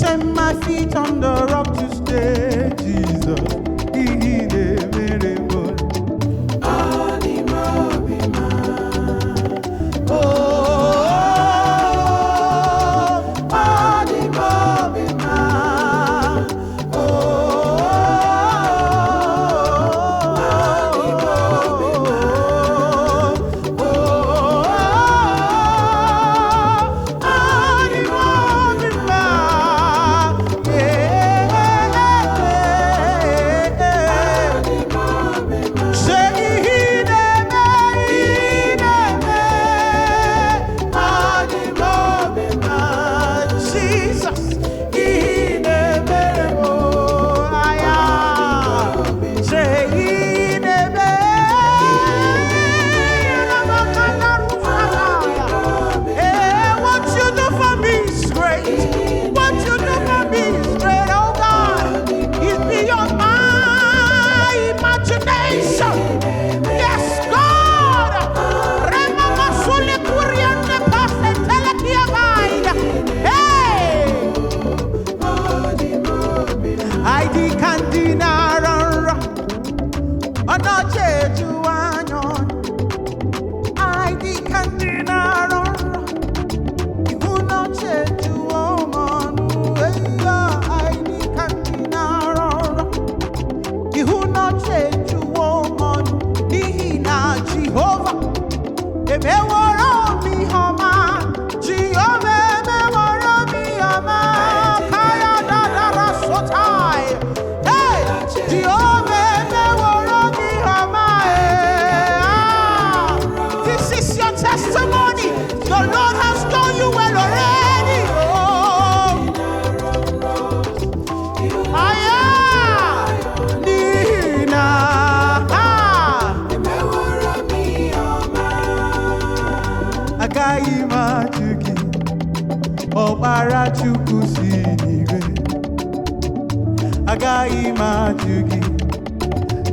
Set my feet on the rock to stay, Jesus. He miracle.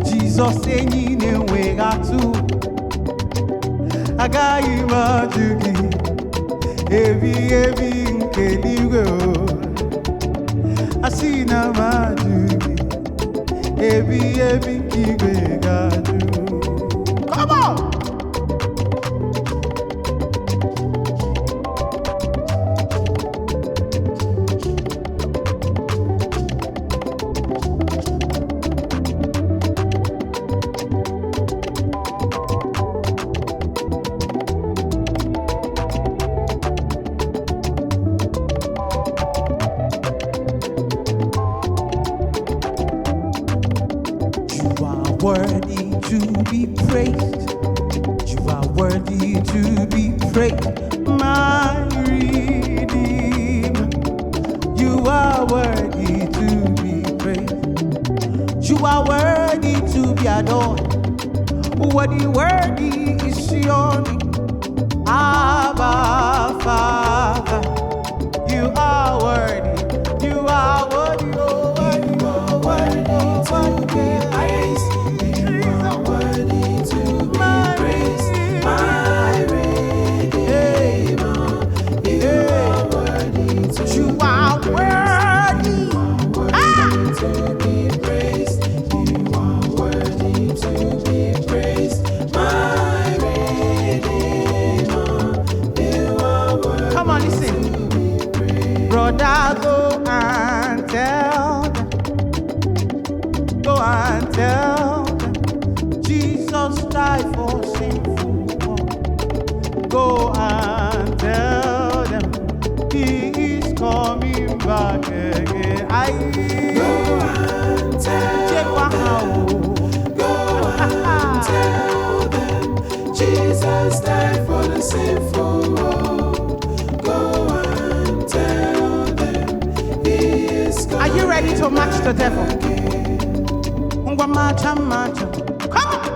Jesus enyi na-enweghị atụ agaghị m ajụ gị ebi nke eluigwe asị na m ajụ gị ebi nke igwe ga-ajụ. Come on! Worthy to be praised. You are worthy to be praised, my Redeemer. You are worthy to be praised. You are worthy to be adored. Worthy is your name, Abba Father. You are worthy. You are worthy. Oh, worthy. You are worthy to be praised. Go and tell them, Jesus died for sinful one. Go and tell them, He is coming back again. Go and tell them, go and tell them, Jesus died for the sinful world. Go and tell them, He is coming. Are you ready to match the devil? Come on.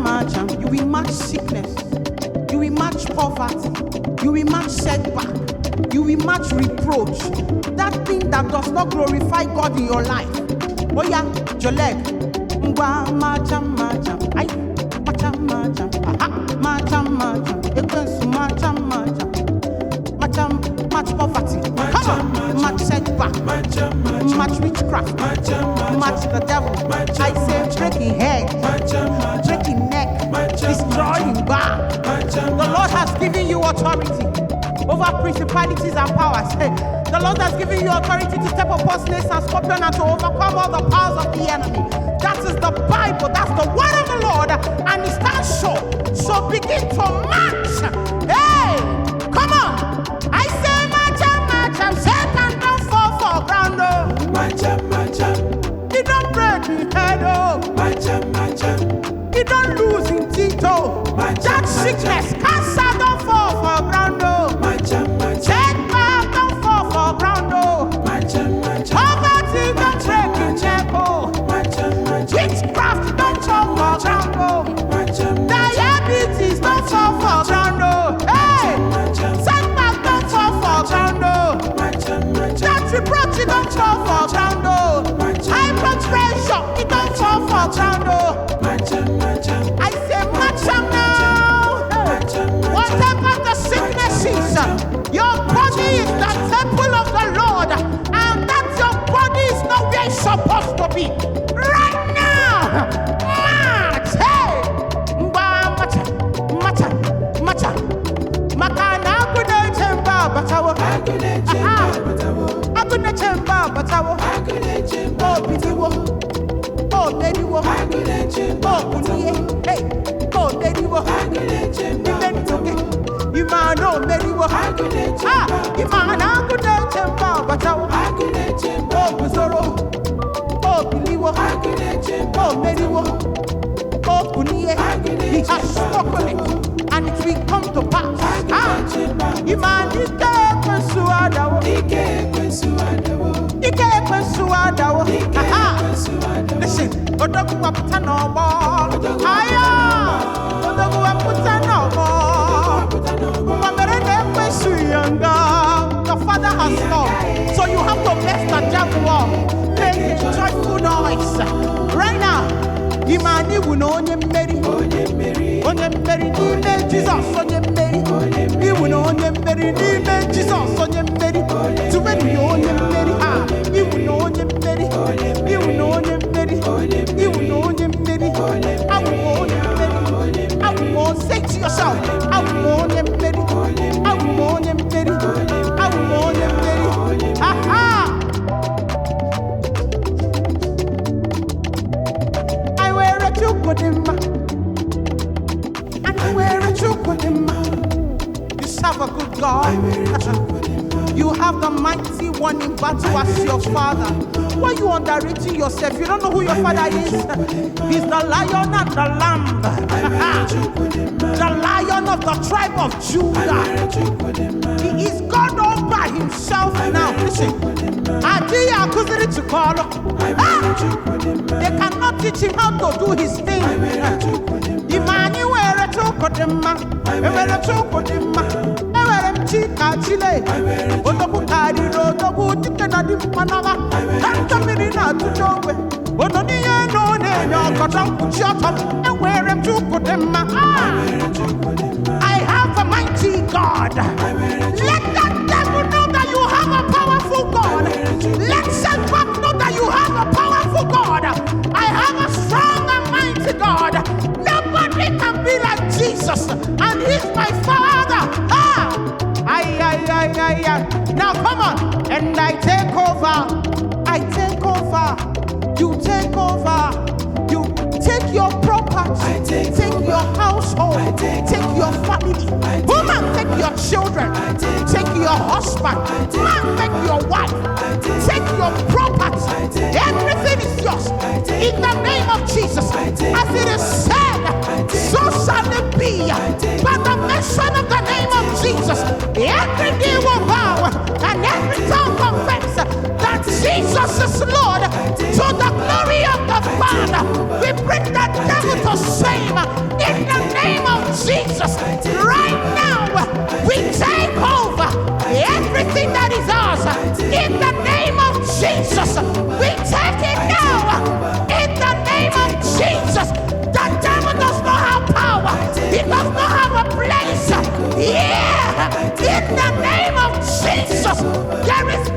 Macham. You will match sickness. You will match poverty. You will match setback. You will match reproach. That thing that does not glorify God in your life. Oh yeah, your leg. Macham. Ay, macham. Aha, macham. Match poverty. much setback, much witchcraft, much the devil. I say breaking head, breaking neck, destroying bar. The Lord has given you authority over principalities and powers. The Lord has given you authority to step upon snakes and scorpions and to overcome all the powers of the enemy. That is the Bible. That's the word of the Lord, and it stands sure. So begin to march. Hey, come on! I say march and Satan don't fall for ground. March up. He don't break his head. March up. He don't lose his teeth. That sickness, cancer don't fall for ground. March up. Setback don't fall for ground. Poverty don't break his neck. Witchcraft don't fall for ground. Diabetes don't fall for ground. Hey, setback don't fall for ground. That reproach don't fall for ground. High blood pressure it don't fall for ground. I say match up now. Whatever the sickness is, your body is the temple of the Lord, and that your body is not where it's supposed to be. Right now, march. Hey, matcha. Makana akune chemba batawo. Akune chemba batawo. Oh bidiwo. Oh mediwo. Oh kuniye. Hey, oh mediwo. Imenoke. Imano mediwo. Imana akune chemba batawo. Oh buzoro. Oh biliwo. Oh mediwo. Oh kuniye. He has spoken it, and it will come to pass. Imani Ike Pensuadawo. Listen, Odogu Waputa no more. Aya, Odogu Waputa no more. Mamerene Pensuyanga. The Father has come, so you have to bless the jaguar. Make a joyful noise right now. Imani Wuno Mary. Onyemberi n'ime Jesus, onyemberi. Iwu na onyemberi n'ime Jesus, onyemberi. Tuwe ni onyemberi, iwu na onyemberi. Iwu na onyemberi, iwu na onyemberi. Awu onyemberi, awu. Say to yourself, awu onyemberi, awu onyemberi, awu onyemberi. Aha! I wear a chukwudimma. You serve a good God. You have the mighty one in battle as your father. Why are you underrating yourself? You don't know who your father is. He's the lion and the lamb. The lion of the tribe of Judah. He is God all by himself now. Listen. They cannot teach him how to do his thing. Emmanuel Chokodema, Ewele Chokodema, Ewele Chika Chile, Odokutari Rodobu Tikenadi Manava, Tantamirina Tujowe, Odoniya no name, Yokotam Kuchotam, Ewele Chokodema. I have a mighty God. Let that devil know that you have a powerful God. Let setback know that you have a powerful God. I have a strong and mighty God. Nobody can be like Jesus, and he's my father. Now come on, and I take over. You take over. You take your property, take your household, take your family. Woman, take your children, take your husband. Man, take your wife, take your property. Everything is yours. In the name of Jesus, as it is said, so shall it be. By the mention of the name of Jesus, every knee will bow and every tongue confess that Jesus is Lord, to the glory of the Father. We bring the devil to shame in the name of Jesus. Right now, we take over everything that is ours in the name of Jesus. We take it now in the name of Jesus. The devil does not have power. He does not have a place. Yeah, in the name of Jesus, there is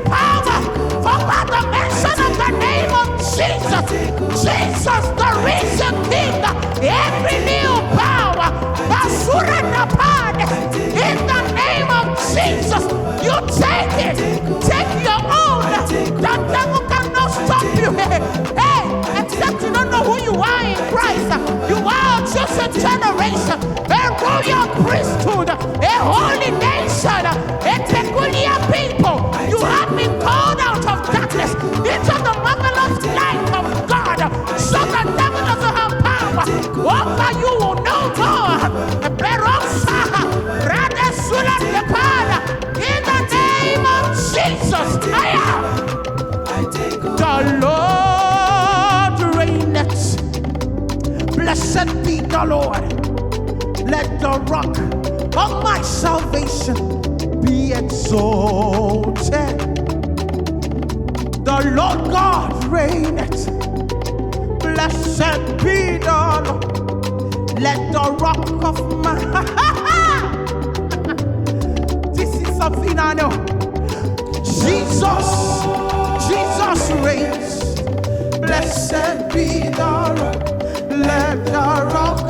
You take it. Take your own. The devil cannot stop you. Hey, except you don't know who you are in Christ. You are a chosen generation, a royal priesthood, a holy nation, a peculiar people. You have been called out of darkness into the marvelous light of God. So the devil doesn't have power over you no more. In the name of Jesus, the Lord reigneth. Blessed be the Lord. Let the rock of my salvation be exalted. The Lord God reigneth. Blessed be the Lord. Let the rock of my this is something I know. Jesus reigns. Blessed be the Lord. Let the rock of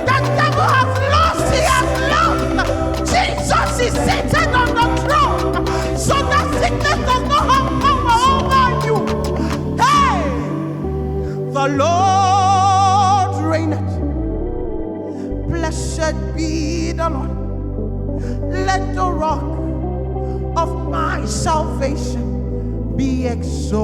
the devil has lost. He has lost. Jesus is seated on the throne. So that sickness does not have power over you. Hey! The Lord reigneth. Blessed be the Lord. Let the rock of my salvation be exalted.